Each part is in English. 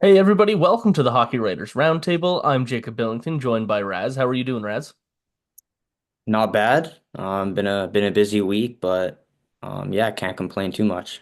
Hey everybody, welcome to the Hockey Writers Roundtable. I'm Jacob Billington, joined by Raz. How are you doing, Raz? Not bad. Been a busy week, but yeah, can't complain too much.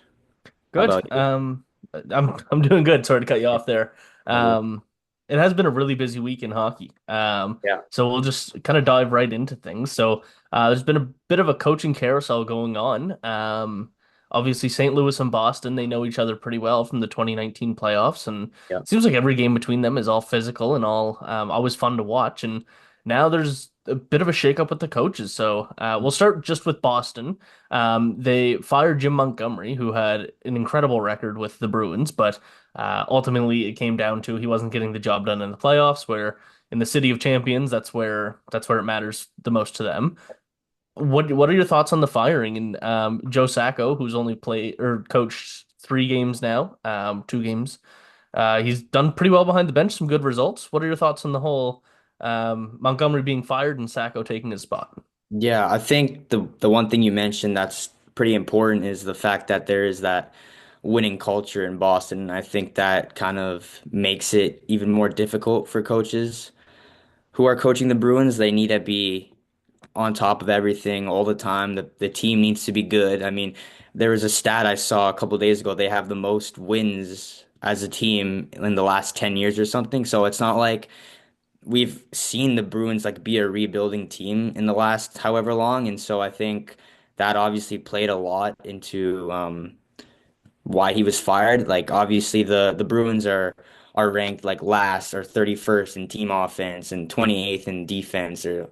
How Good. about you? I'm doing good. Sorry to cut you off there. Oh, Um, it has been a really busy week in hockey. yeah. So we'll just kind of dive right into things. There's been a bit of a coaching carousel going on. Obviously St. Louis and Boston, they know each other pretty well from the 2019 playoffs, and Yeah. it seems like every game between them is all physical and all always fun to watch. And now there's a bit of a shakeup with the coaches. We'll start just with Boston. They fired Jim Montgomery, who had an incredible record with the Bruins, but ultimately it came down to he wasn't getting the job done in the playoffs, where in the city of champions, that's where it matters the most to them. What are your thoughts on the firing and Joe Sacco, who's only played or coached 3 games now, 2 games? He's done pretty well behind the bench, some good results. What are your thoughts on the whole Montgomery being fired and Sacco taking his spot? Yeah, I think the one thing you mentioned that's pretty important is the fact that there is that winning culture in Boston. I think that kind of makes it even more difficult for coaches who are coaching the Bruins. They need to be on top of everything all the time. The team needs to be good. I mean, there was a stat I saw a couple days ago. They have the most wins as a team in the last 10 years or something. So it's not like we've seen the Bruins like be a rebuilding team in the last however long. And so I think that obviously played a lot into why he was fired. Like obviously the Bruins are ranked like last or 31st in team offense and 28th in defense or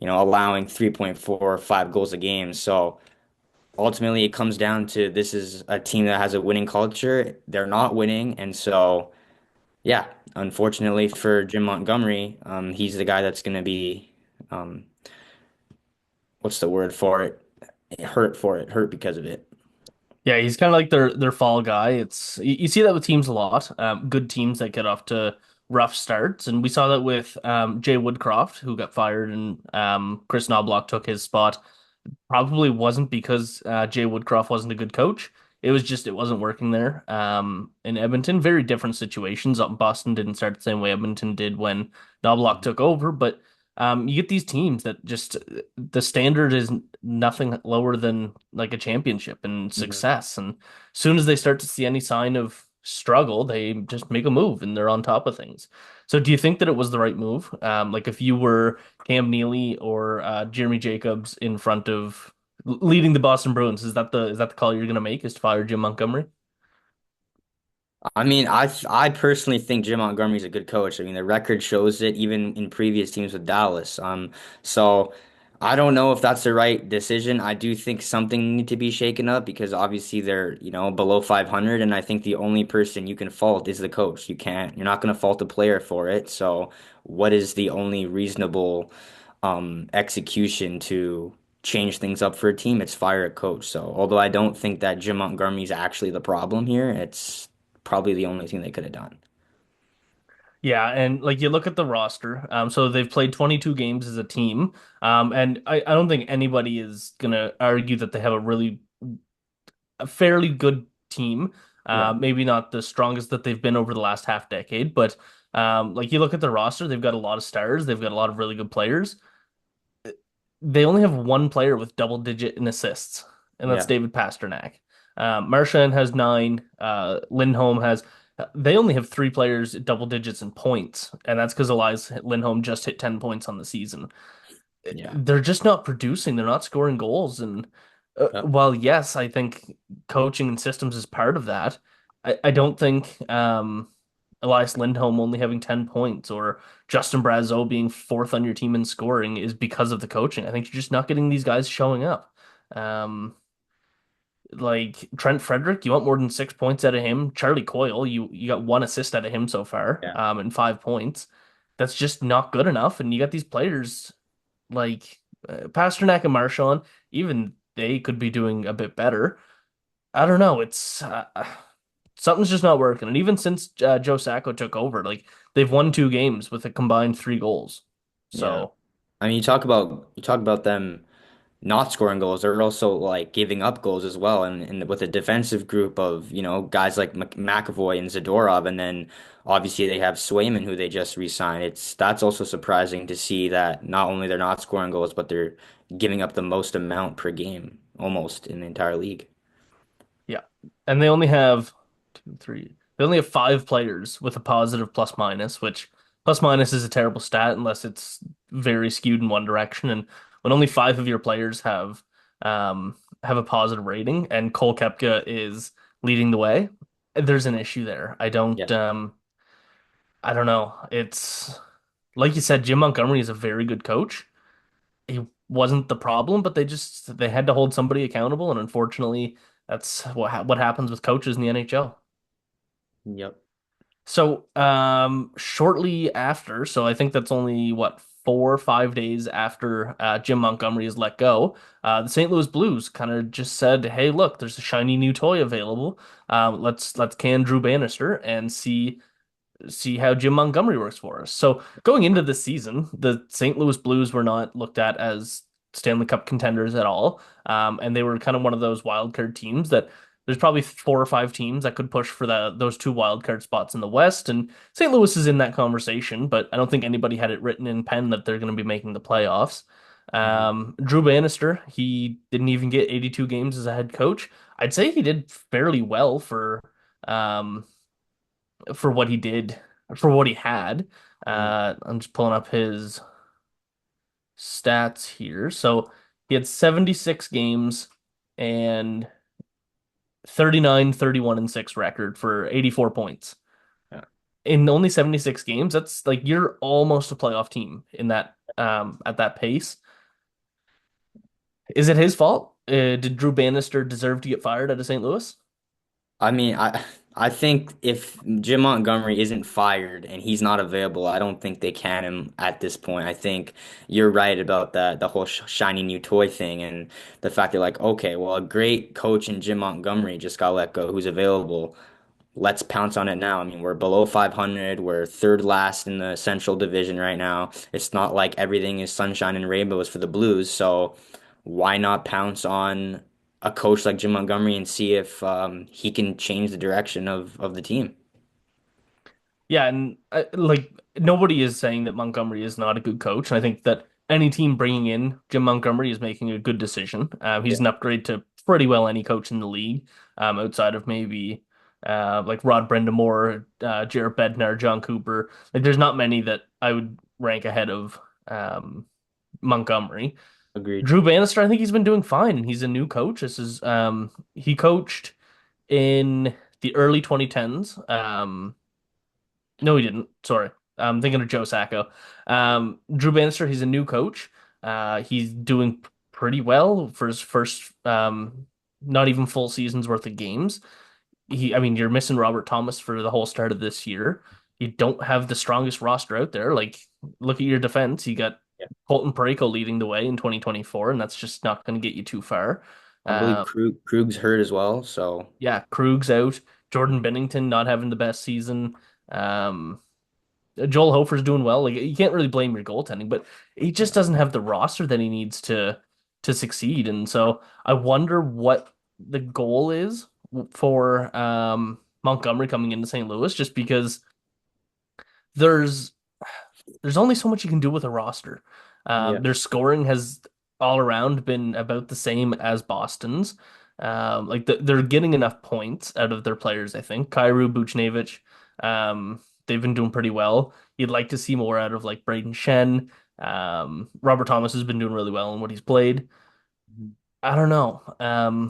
allowing 3.45 goals a game. So ultimately it comes down to this is a team that has a winning culture. They're not winning, and so yeah, unfortunately for Jim Montgomery, he's the guy that's going to be um what's the word for it? Hurt because of it. Yeah, he's kind of like their fall guy. You see that with teams a lot. Good teams that get off to rough starts, and we saw that with Jay Woodcroft, who got fired, and Chris Knobloch took his spot. Probably wasn't because Jay Woodcroft wasn't a good coach. It was just it wasn't working there. In Edmonton, very different situations. Boston didn't start the same way Edmonton did when Knobloch took over, but you get these teams that just the standard is nothing lower than like a championship and Mhm. success. And as soon as they start to see any sign of struggle, they just make a move and they're on top of things. So do you think that it was the right move? Like if you were Cam Neely or Jeremy Jacobs in front of leading the Boston Bruins, is that the call you're gonna make is to fire Jim Montgomery? I mean, I personally think Jim Montgomery's a good coach. I mean, the record shows it even in previous teams with Dallas. So I don't know if that's the right decision. I do think something need to be shaken up because obviously they're, below 500, and I think the only person you can fault is the coach. You're not going to fault the player for it. So what is the only reasonable execution to change things up for a team? It's fire a coach. So although I don't think that Jim Montgomery's actually the problem here, it's probably the only thing they could have done. Yeah, and like you look at the roster, so they've played 22 games as a team, and I don't think anybody is gonna argue that they have a fairly good team. Yeah. Maybe not the strongest that they've been over the last half decade, but like you look at the roster, they've got a lot of stars, they've got a lot of really good players. They only have one player with double digit in assists, and that's Yeah. David Pasternak. Marchand has 9. Lindholm has. They only have 3 players at double digits in points, and that's because Elias Lindholm just hit 10 points on the season. Yeah. They're just not producing. They're not scoring goals, and Yep. while yes, I think coaching and systems is part of that. I don't think Elias Lindholm only having 10 points or Justin Brazeau being fourth on your team in scoring is because of the coaching. I think you're just not getting these guys showing up. Um, like Trent Frederick, you want more than 6 points out of him. Charlie Coyle, you got 1 assist out of him so far, Yeah. and 5 points. That's just not good enough. And you got these players like Pasternak and Marchand, even they could be doing a bit better. I don't know. It's something's just not working. And even since Joe Sacco took over, like they've won 2 games with a combined 3 goals. Yeah. So I mean, you talk about them. not scoring goals, they're also like giving up goals as well. And with a defensive group of, guys like McAvoy and Zadorov, and then obviously they have Swayman who they just re-signed. That's also surprising to see that not only they're not scoring goals, but they're giving up the most amount per game almost in the entire league. Yeah. And they only have two, three. They only have five players with a positive plus minus, which plus minus is a terrible stat unless it's very skewed in one direction. And when only five of your players have a positive rating and Cole Koepka is leading the way, there's an issue there. Yeah. I don't know. It's like you said, Jim Montgomery is a very good coach. He wasn't the problem, but they had to hold somebody accountable, and unfortunately, that's what happens with coaches in the NHL. Yep. So, shortly after, so I think that's only what 4 or 5 days after Jim Montgomery is let go, the St. Louis Blues kind of just said, "Hey, look, there's a shiny new toy available. Let's can Drew Bannister and see how Jim Montgomery works for us." So going into the season, the St. Louis Blues were not looked at as Stanley Cup contenders at all. And they were kind of one of those wild card teams that there's probably 4 or 5 teams that could push for those two wild card spots in the West. And St. Louis is in that conversation, but I don't think anybody had it written in pen that they're going to be making the playoffs. Mhm. Drew Bannister, he didn't even get 82 games as a head coach. I'd say he did fairly well um, for what he did, for what he had. Mhm. I'm just pulling up his stats here. So he had 76 games and 39, 31, and 6 record for 84 points. Yeah. In only 76 games, that's like you're almost a playoff team in that at that pace. Is it his fault? Did Drew Bannister deserve to get fired out of St. Louis? I mean, I think if Jim Montgomery isn't fired and he's not available, I don't think they can him at this point. I think you're right about that, the whole shiny new toy thing and the fact they're like, okay, well, a great coach in Jim Montgomery just got let go, who's available. Let's pounce on it now. I mean, we're below 500. We're third last in the Central Division right now. It's not like everything is sunshine and rainbows for the Blues. So why not pounce on a coach like Jim Montgomery and see if he can change the direction of the team? Yeah, and like nobody is saying that Montgomery is not a good coach, and I think that any team bringing in Jim Montgomery is making a good decision. He's Yeah, an upgrade to pretty well any coach in the league, outside of maybe like Rod Brind'Amour, Jared Bednar, John Cooper. Like, there's not many that I would rank ahead of Montgomery. agreed. Drew Bannister, I think he's been doing fine, and he's a new coach. He coached in the early 2010s. No, he didn't. Sorry. I'm thinking of Joe Sacco. Drew Bannister, he's a new coach. He's doing pretty well for his first not even full season's worth of games. I mean, you're missing Robert Thomas for the whole start of this year. You don't have the strongest roster out there. Like, look at your defense. You got Yeah. Colton Parayko leading the way in 2024, and that's just not going to get you too far. I believe Uh, Krug's hurt as well. So yeah, Krug's out. Jordan Binnington not having the best season. Um, Joel Hofer's doing well. Like, you can't really blame your goaltending, but he just doesn't have the roster that he needs to succeed. And so I wonder what the goal is for Montgomery coming into St. Louis, just because there's there's only so much you can do with a roster. yeah, Their scoring has all around been about the same as Boston's. They're getting enough points out of their players, I think. Kyrou Buchnevich, they've been doing pretty well. You'd like to see more out of like Braden Shen. Robert Thomas has been doing really well in what he's played. I don't know. I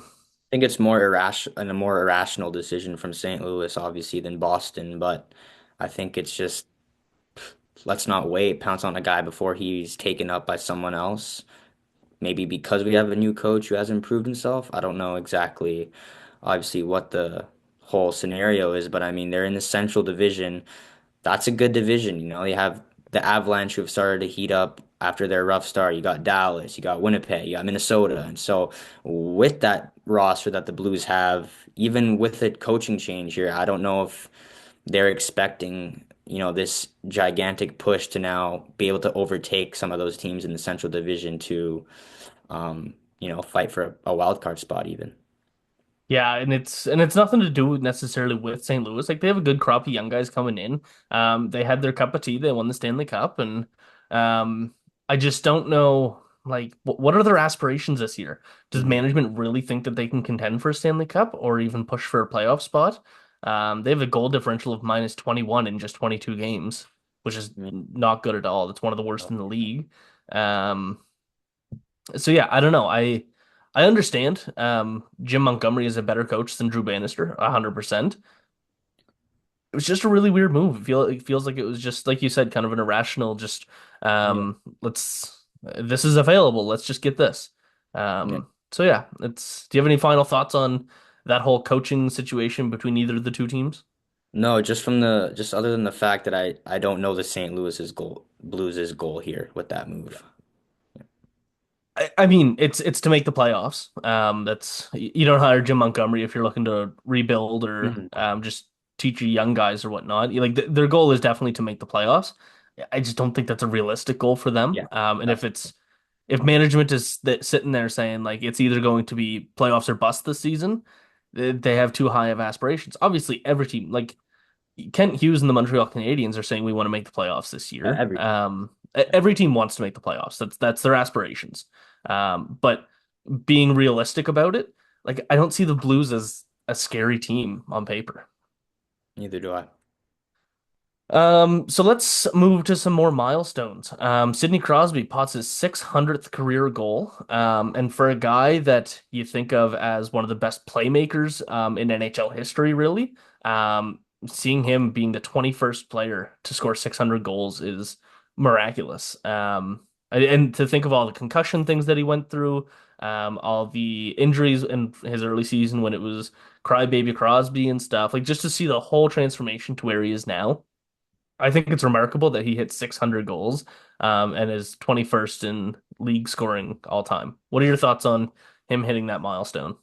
think it's more irrational and a more irrational decision from St. Louis, obviously, than Boston. But I think it's just let's not wait, pounce on a guy before he's taken up by someone else. Maybe because we have a new coach who has improved himself. I don't know exactly, obviously, what the whole scenario is, but I mean, they're in the Central Division. That's a good division. You have the Avalanche who have started to heat up after their rough start. You got Dallas, you got Winnipeg, you got Minnesota. And so, with that roster that the Blues have, even with a coaching change here, I don't know if they're expecting, this gigantic push to now be able to overtake some of those teams in the Central Division to fight for a wild card spot even. Yeah, and it's nothing to do necessarily with St. Louis. Like they have a good crop of young guys coming in. They had their cup of tea. They won the Stanley Cup, and um, I just don't know like what are their aspirations this year? Does Mhm. management really think that they can contend for a Stanley Cup or even push for a playoff spot? They have a goal differential of -21 in just 22 games, which is I mean, not good at all. It's one of the worst no. in the league. Um, so yeah, I don't know. I understand. Jim Montgomery is a better coach than Drew Bannister, 100%. It was just a really weird move. It feels like it was just like you said, kind of an irrational. Just Yeah. this is available. Let's just get this. Yeah. So yeah, it's. Do you have any final thoughts on that whole coaching situation between either of the two teams? No, just other than the fact that I don't know the St. Louis's goal Blues' goal here with that move. I mean, it's to make the playoffs. That's you don't hire Jim Montgomery if you're looking to rebuild or Mhm. just teach your young guys or whatnot. Like their goal is definitely to make the playoffs. I just don't think that's a realistic goal for them. Yeah. And That's if management is sitting there saying like it's either going to be playoffs or bust this season, they have too high of aspirations. Obviously, every team like Kent Hughes and the Montreal Canadiens are saying we want to make the playoffs this year. every Every team wants to make the playoffs. That's their aspirations. But being realistic about it, like I don't see the Blues as a scary team on paper. neither do I. So let's move to some more milestones. Sidney Crosby pots his 600th career goal. And for a guy that you think of as one of the best playmakers in NHL history, really, seeing him being the 21st player to score 600 goals is miraculous. And to think of all the concussion things that he went through, all the injuries in his early season when it was crybaby Crosby and stuff, like just to see the whole transformation to where he is now. I think it's remarkable that he hit 600 goals and is 21st in league scoring all time. What are your thoughts on him hitting that milestone?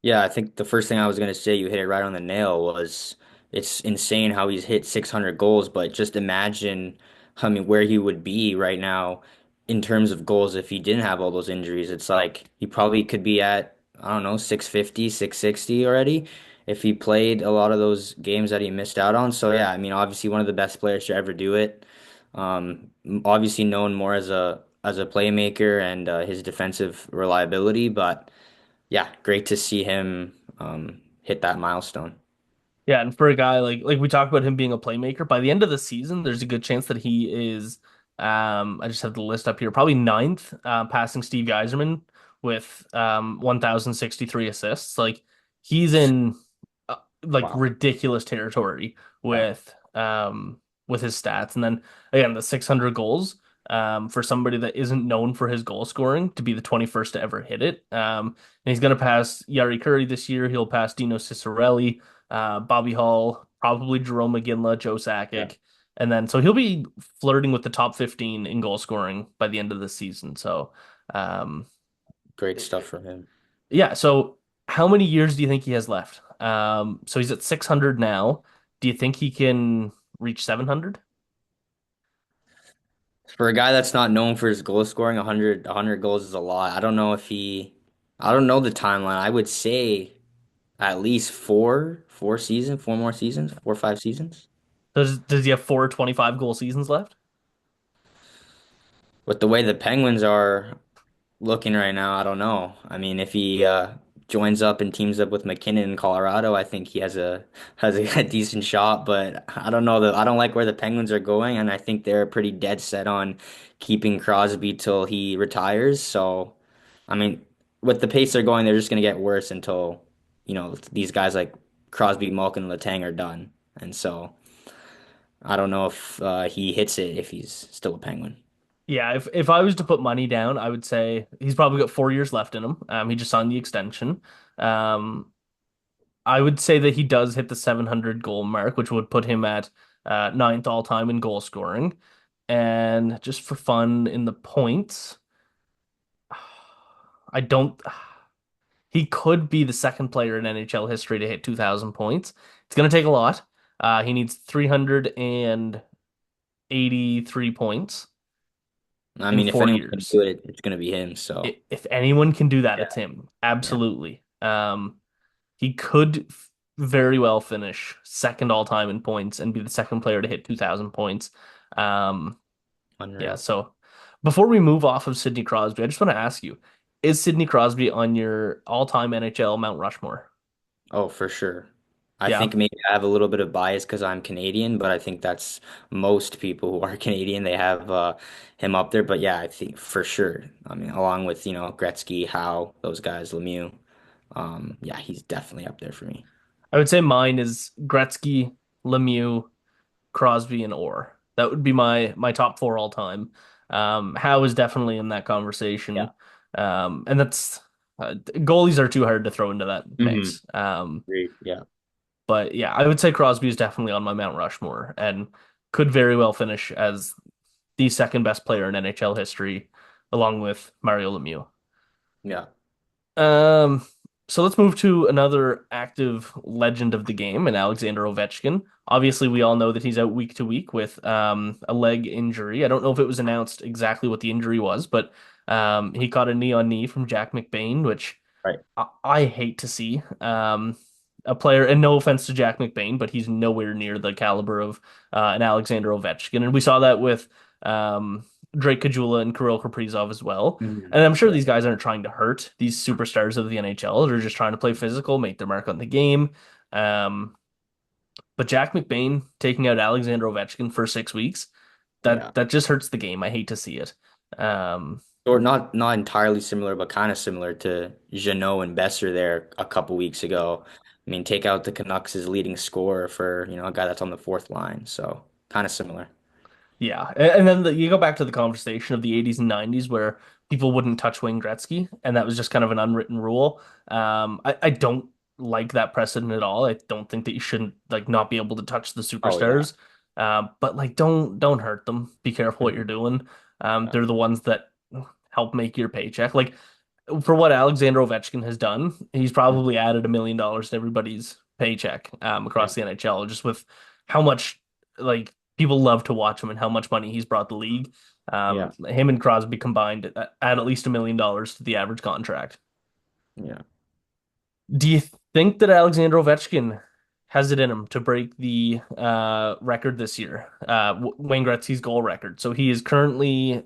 Yeah, I think the first thing I was gonna say, you hit it right on the nail, was it's insane how he's hit 600 goals, but just imagine, I mean, where he would be right now in terms of goals if he didn't have all those injuries. It's like he probably could be at, I don't know, 650, 660 already if he played a lot of those games that he missed out on. So yeah, I mean, obviously one of the best players to ever do it. Obviously known more as a playmaker and his defensive reliability, but yeah, great to see him hit that milestone. Yeah, and for a guy like we talked about him being a playmaker, by the end of the season, there's a good chance that he is I just have the list up here, probably ninth, passing Steve Yzerman with 1,063 assists. Like he's in like Wow. ridiculous territory Yeah, with his stats. And then again, the 600 goals for somebody that isn't known for his goal scoring to be the 21st to ever hit it. And he's going to pass Yari Curry this year. He'll pass Dino Ciccarelli, Bobby Hall, probably Jerome McGinley, Joe yeah, Sakic. And then so he'll be flirting with the top 15 in goal scoring by the end of the season. So um great stuff from him. yeah, so how many years do you think he has left? So he's at 600 now. Do you think he can reach 700? For a guy that's not known for his goal scoring, 100 goals is a lot. I don't know the timeline. I would say at least four seasons, four more seasons, 4 or 5 seasons. Does he have 4 25 goal seasons left? With the way the Penguins are looking right now, I don't know. I mean, if he joins up and teams up with McKinnon in Colorado, I think he has a decent shot. But I don't know I don't like where the Penguins are going, and I think they're pretty dead set on keeping Crosby till he retires. So, I mean, with the pace they're going, they're just gonna get worse until these guys like Crosby, Malkin, Letang are done. And so I don't know if he hits it if he's still a Penguin. Yeah, if I was to put money down, I would say he's probably got 4 years left in him. He just signed the extension. Um, I would say that he does hit the 700 goal mark, which would put him at ninth all time in goal scoring. And just for fun in the points, I don't. He could be the second player in NHL history to hit 2,000 points. It's going to take a lot. He needs 383 points. I in mean, if four anyone can years. do it, it's gonna be him. So If anyone can do that, yeah, it's him. yeah, Absolutely. He could very well finish second all time in points and be the second player to hit 2,000 points. Um, yeah, unreal. so before we move off of Sidney Crosby, I just want to ask you, is Sidney Crosby on your all-time NHL Mount Rushmore? Oh, for sure. I Yeah, think maybe I have a little bit of bias because I'm Canadian, but I think that's most people who are Canadian. They have him up there. But yeah, I think for sure. I mean, along with, Gretzky, Howe, those guys, Lemieux. Yeah, he's definitely up there for me. I would say mine is Gretzky, Lemieux, Crosby, and Orr. That would be my top four all time. Howe is definitely in that Yeah. conversation. And that's goalies are too hard to throw into that Hmm. mix. Agreed. Yeah. But yeah, I would say Crosby is definitely on my Mount Rushmore and could very well finish as the second best player in NHL history, along with Mario Lemieux. Yeah. Um, so let's move to another active legend of the game, and Alexander Ovechkin. Obviously, we all know that he's out week to week with a leg injury. I don't know if it was announced exactly what the injury was, but he caught a knee on knee from Jack McBain, which Right. I hate to see. A player, and no offense to Jack McBain, but he's nowhere near the caliber of an Alexander Ovechkin, and we saw that with Drake Caggiula and Kirill Kaprizov as well. Hmm. And I'm sure Yeah. these guys aren't trying to hurt these superstars of the NHL. They're just trying to play physical, make their mark on the game. Um, but Jack McBain taking out Alexander Ovechkin for 6 weeks, Yeah. that just hurts the game. I hate to see it. Um, Or not entirely similar, but kind of similar to Jeannot and Besser there a couple weeks ago. I mean, take out the Canucks' leading scorer for, a guy that's on the fourth line. So kind of similar. Yeah, and then you go back to the conversation of the 80s and 90s where people wouldn't touch Wayne Gretzky, and that was just kind of an unwritten rule. I don't like that precedent at all. I don't think that you shouldn't like not be able to touch the Oh yeah. superstars. But like don't hurt them. Be careful what you're Mhm. doing. Yeah. They're the ones that help make your paycheck. Like for what Alexander Ovechkin has done, he's Mhm. probably added $1 million to everybody's paycheck Yeah. across the NHL just with how much like people love to watch him and how much money he's brought the league. Yeah. Him and Crosby combined add at least $1 million to the average contract. Yeah. Do you think that Alexander Ovechkin has it in him to break the record this year, Wayne Gretzky's goal record? So he is currently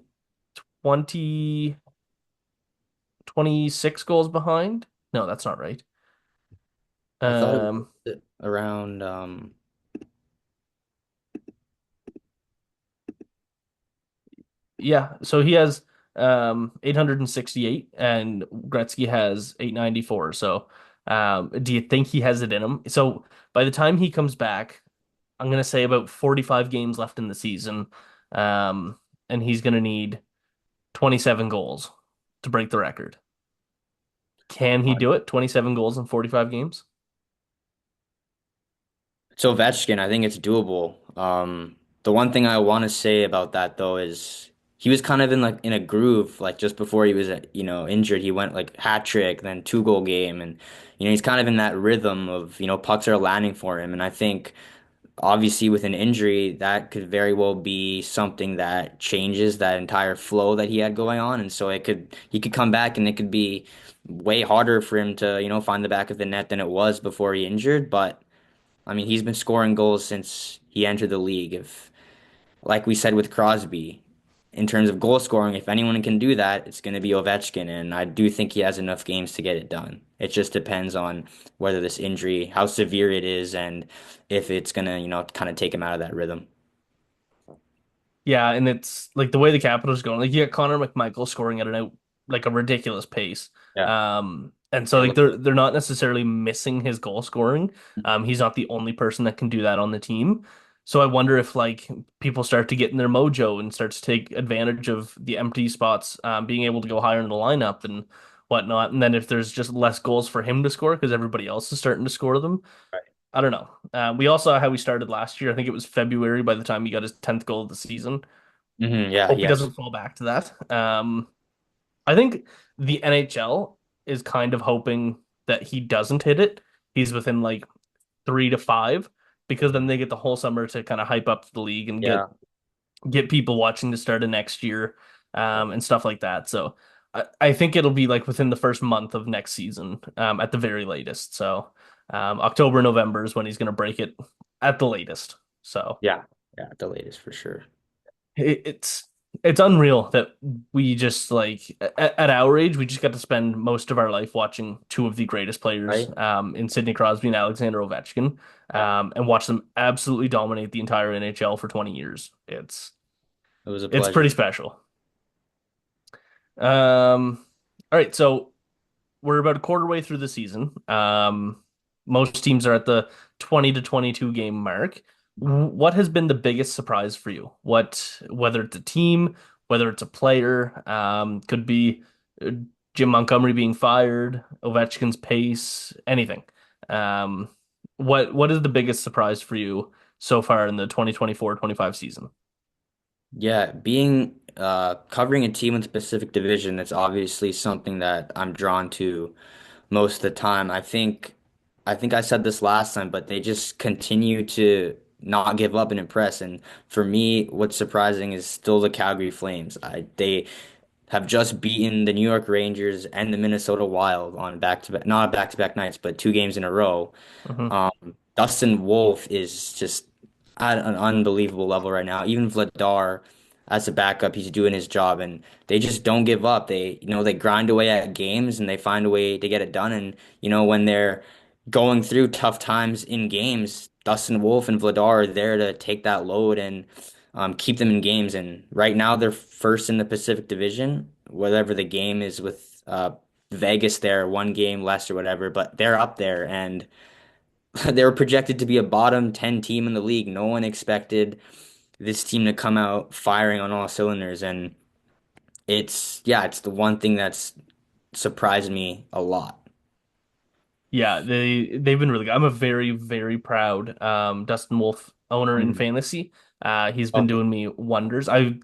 20 26 goals behind. No, that's not right. I thought it Um, was around yeah, so he has 868 and Gretzky has 894. So do you think he has it in him? So by the time he comes back, I'm gonna say about 45 games left in the season. Um, and he's gonna need 27 goals to break the record. Can he do it? 27 goals in 45 games? so Ovechkin, I think it's doable. The one thing I want to say about that though is he was kind of in a groove like just before he was injured. He went like hat trick, then 2 goal game, and he's kind of in that rhythm of pucks are landing for him, and I think obviously with an injury that could very well be something that changes that entire flow that he had going on, and so he could come back and it could be way harder for him to find the back of the net than it was before he injured, but. I mean, he's been scoring goals since he entered the league. If, like we said with Crosby, in terms of goal scoring, if anyone can do that, it's going to be Ovechkin, and I do think he has enough games to get it done. It just depends on whether this injury, how severe it is, and if it's going to, kind of take him out of that rhythm. Yeah, and it's like the way the Capitals going. Like you got Connor McMichael scoring at an out like a ridiculous pace. Yeah. And so Yeah. like they're not necessarily missing his goal scoring. He's not the only person that can do that on the team. So I wonder if like people start to get in their mojo and start to take advantage of the empty spots, being able to go higher in the lineup and whatnot. And then if there's just less goals for him to score because everybody else is starting to score them, Right. I don't know. We all saw how he started last year. I think it was February by the time he got his 10th goal of the season. Yeah. Hope he Yes. doesn't fall back to that. I think the NHL is kind of hoping that he doesn't hit it. He's within like 3 to 5 because then they get the whole summer to kind of hype up the league and Yeah. get people watching the start of next year. and stuff like that. So I think it'll be like within the first month of next season, at the very latest. So October, November is when he's going to break it at the latest. So Yeah, yeah, the latest for sure. it, it's it's unreal that we just like at our age we just got to spend most of our life watching two of the greatest players Right? in Sidney Crosby and Alexander Ovechkin, Yeah, and watch them absolutely dominate the entire NHL for 20 years. it was a It's pretty pleasure. special. All right, so we're about a quarter way through the season. Most teams are at the 20 to 22 game mark. What has been the biggest surprise for you? Whether it's a team, whether it's a player, could be uh, Jim Montgomery being fired, Ovechkin's pace, anything. Um, what is the biggest surprise for you so far in the 2024-25 season? Yeah, being covering a team in the Pacific Division, that's obviously something that I'm drawn to most of the time. I think I said this last time, but they just continue to not give up and impress. And for me, what's surprising is still the Calgary Flames. They have just beaten the New York Rangers and the Minnesota Wild on back-to-back, not back-to-back nights, but two games in a row. Hmm. Dustin Wolf is just at an unbelievable level right now. Even Vladar, as a backup, he's doing his job, and they just don't give up. They grind away at games, and they find a way to get it done. And when they're going through tough times in games, Dustin Wolf and Vladar are there to take that load and keep them in games. And right now, they're first in the Pacific Division, whatever the game is with Vegas there, one game less or whatever, but they're up there and. They were projected to be a bottom 10 team in the league. No one expected this team to come out firing on all cylinders. And it's the one thing that's surprised me a lot. Yeah, they've been really good. I'm a very, very proud Dustin Wolf owner in Mm. fantasy. He's been Okay. doing me wonders. I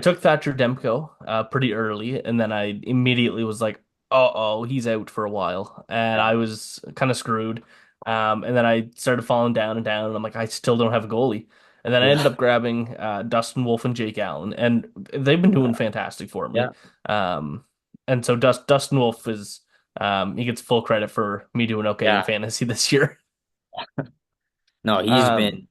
took Thatcher Demko pretty early, and then I immediately was like, "Uh-oh, he's out for a while," and Yeah. I was kind of screwed. And then I started falling down and down, and I'm like, I still don't have a goalie. And then I ended Yeah. up grabbing Dustin Wolf and Jake Allen, and they've been doing fantastic for me. Yeah. Um, and so Dustin Wolf is. He gets full credit for me doing okay in Yeah. fantasy this year. No, Um,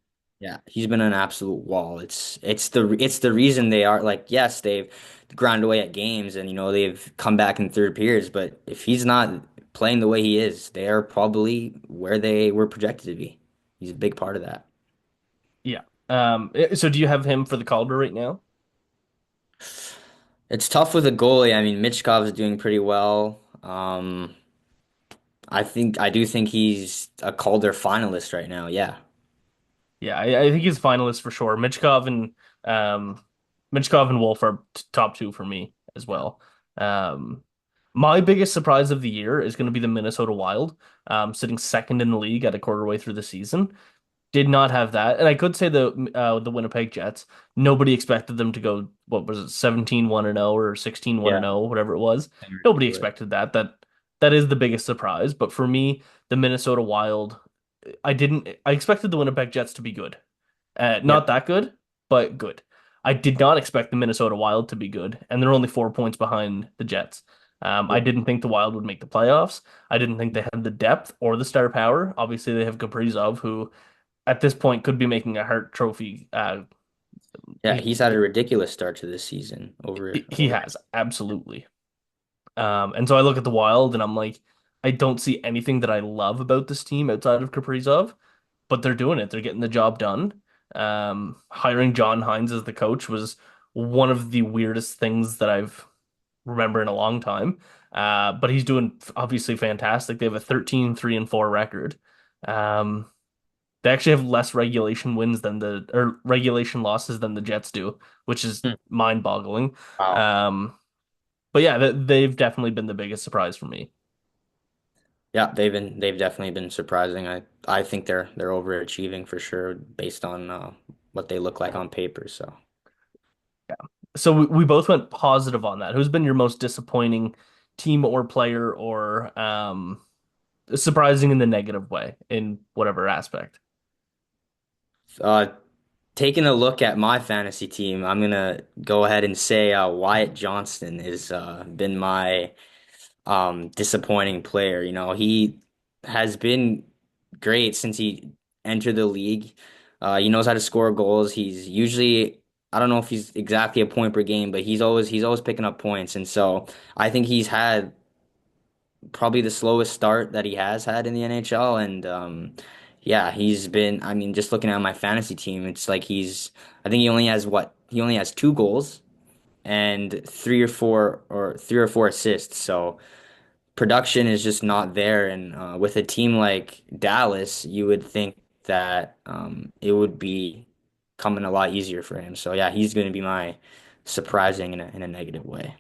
he's been an absolute wall. It's the reason they are like, yes, they've ground away at games and they've come back in third periods, but if he's not playing the way he is, they are probably where they were projected to be. He's a big part of that. yeah. So do you have him for the Calder right now? It's tough with a goalie. I mean, Michkov is doing pretty well. I do think he's a Calder finalist right now. Yeah. Yeah, I think he's finalist for sure. Um, Michkov and Wolf are top two for me as well. Um, my biggest surprise of the year is going to be the Minnesota Wild, sitting second in the league at a quarter way through the season. Did not have that. And I could say the Winnipeg Jets. Nobody expected them to go, what was it, 17-1 and 0 or 16-1 and Yeah. 0, whatever it was. Very Nobody good. expected that. That is the biggest surprise. But for me, the Minnesota Wild, I expected the Winnipeg Jets to be good. Not Yep. that good, but good. I did not expect the Minnesota Wild to be good, and they're only 4 points behind the Jets. I Yeah. didn't think the Wild would make the playoffs. I didn't think they had the depth or the star power. Obviously, they have Kaprizov, who at this point could be making a Hart Trophy. Yeah, He he's had a ridiculous start to this season he over. has absolutely. And so I look at the Wild and I'm like, I don't see anything that I love about this team outside of Kaprizov, but they're doing it. They're getting the job done. Hiring John Hines as the coach was one of the weirdest things that I've remember in a long time. But he's doing obviously fantastic. They have a 13-3-4 record. Um, They actually have less regulation wins than or regulation losses than the Jets do, which is Hmm. mind-boggling. Wow. Um, but yeah, they've definitely been the biggest surprise for me. Yeah, they've definitely been surprising. I think they're overachieving for sure based on what they look like on paper. So So we both went positive on that. Who's been your most disappointing team or player or surprising in the negative way in whatever aspect? taking a look at my fantasy team, I'm gonna go ahead and say Wyatt Johnston has been my disappointing player. You know, he has been great since he entered the league. He knows how to score goals. He's usually, I don't know if he's exactly a point per game, but he's always picking up points. And so I think he's had probably the slowest start that he has had in the NHL. And yeah, he's been, I mean, just looking at my fantasy team, it's like I think he only has 2 goals and three or four assists. So production is just not there. And with a team like Dallas, you would think that it would be coming a lot easier for him. So yeah, he's going to be my surprising in a negative way.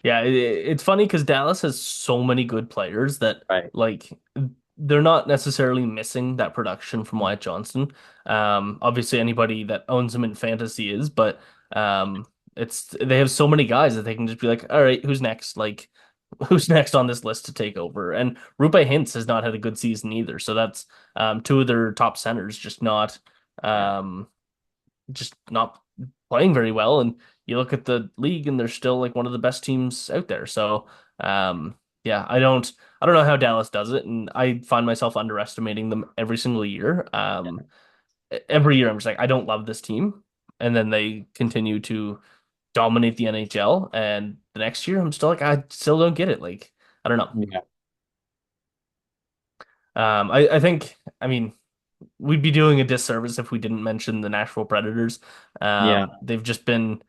Yeah, it's funny because Dallas has so many good players that Right. like they're not necessarily missing that production from Wyatt Johnston. Obviously anybody that owns him in fantasy is, but it's they have so many guys that they can just be like, all right, who's next? Like, who's next on this list to take over? And Rupe Hintz has not had a good season either, so that's two of their top centers Yeah. um just not playing very well. And you look at the league, and they're still like one of the best teams out there. So, yeah, I don't know how Dallas does it, and I find myself underestimating them every single year. Every year I'm just like, I don't love this team, and then they continue to dominate the NHL, and the next year I'm still like, I still don't get it. Like, I don't know. Yeah. I think, I mean, we'd be doing a disservice if we didn't mention the Nashville Predators. Yeah. They've just been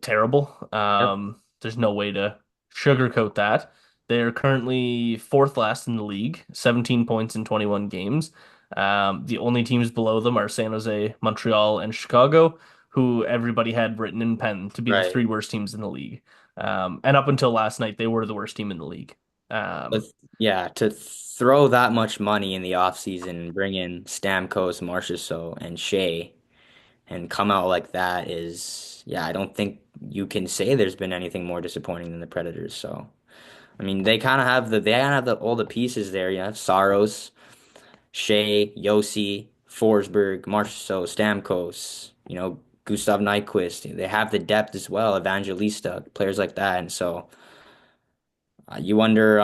terrible. Yep. There's no way to sugarcoat that. They're currently fourth last in the league, 17 points in 21 games. The only teams below them are San Jose, Montreal, and Chicago, who everybody had written in pen to be the Right. three worst teams in the league. And up until last night, they were the worst team in the league. But Um, yeah, to throw that much money in the offseason and bring in Stamkos, Marchessault, and Shea and come out like that is, yeah, I don't think you can say there's been anything more disappointing than the Predators. So, I mean, they kind of have all the pieces there. You have Saros, Shea, Yossi, Forsberg, Marchessault, Stamkos, Gustav Nyquist. They have the depth as well, Evangelista, players like that. And so you wonder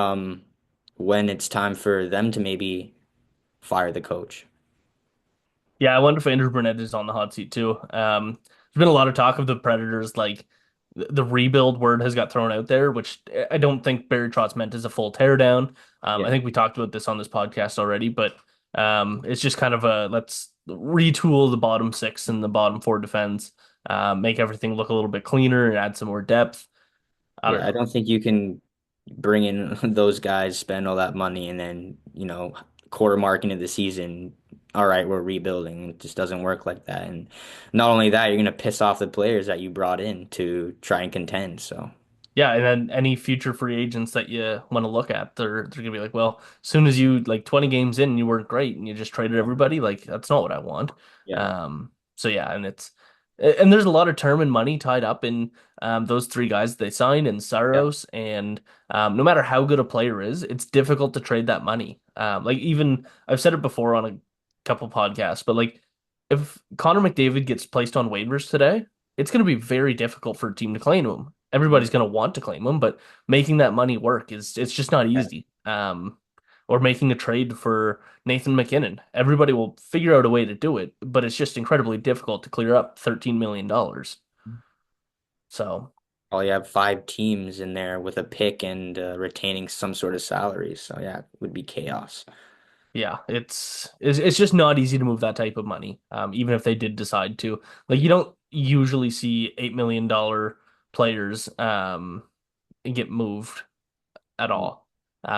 when it's time for them to maybe fire the coach. Yeah, I wonder if Andrew Burnett is on the hot seat too. There's been a lot of talk of the Predators, like the rebuild word has got thrown out there, which I don't think Barry Trotz meant as a full teardown. I Yeah. think we talked about this on this podcast already, but it's just kind of a let's retool the bottom six and the bottom four defense, make everything look a little bit cleaner and add some more depth. I don't Yeah, I know. don't think you can bring in those guys, spend all that money, and then, quarter mark into the season, all right, we're rebuilding. It just doesn't work like that. And not only that, you're gonna piss off the players that you brought in to try and contend. So Yeah, and then any future free agents that you want to look at, they're gonna be like, well, as soon as you like 20 games in, you weren't great and you just traded everybody, like that's not what I want. yeah, So yeah, and there's a lot of term and money tied up in those three guys they signed and yeah, Saros, and no matter how good a player is, it's difficult to trade that money. Like even I've said it before on a couple podcasts, but like if Connor McDavid gets placed on waivers today, it's going to be very difficult for a team to claim him. mhm, Everybody's going to want to claim him, but making that money work is it's just not yeah. easy. Or making a trade for Nathan McKinnon. Everybody will figure out a way to do it, but it's just incredibly difficult to clear up $13 million. So, All you have 5 teams in there with a pick and retaining some sort of salary. So yeah, it would be chaos. yeah, it's just not easy to move that type of money. Even if they did decide to. Like you don't usually see $8 million players get moved at all.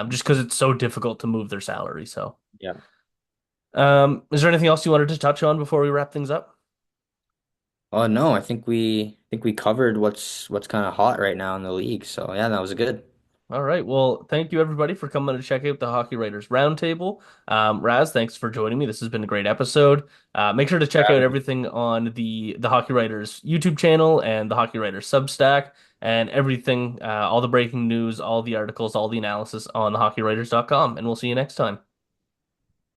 Just because it's so difficult to move their salary. So, Yeah. is there anything else you wanted to touch on before we wrap things up? Oh no, I think we covered what's kind of hot right now in the league. So yeah, that was good. All right. Well, thank you everybody for coming to check out the Hockey Writers Roundtable. Raz, thanks for joining me. This has been a great episode. Make sure to check out everything on the Hockey Writers YouTube channel and the Hockey Writers Substack and everything, all the breaking news, all the articles, all the analysis on thehockeywriters.com. And we'll see you next time.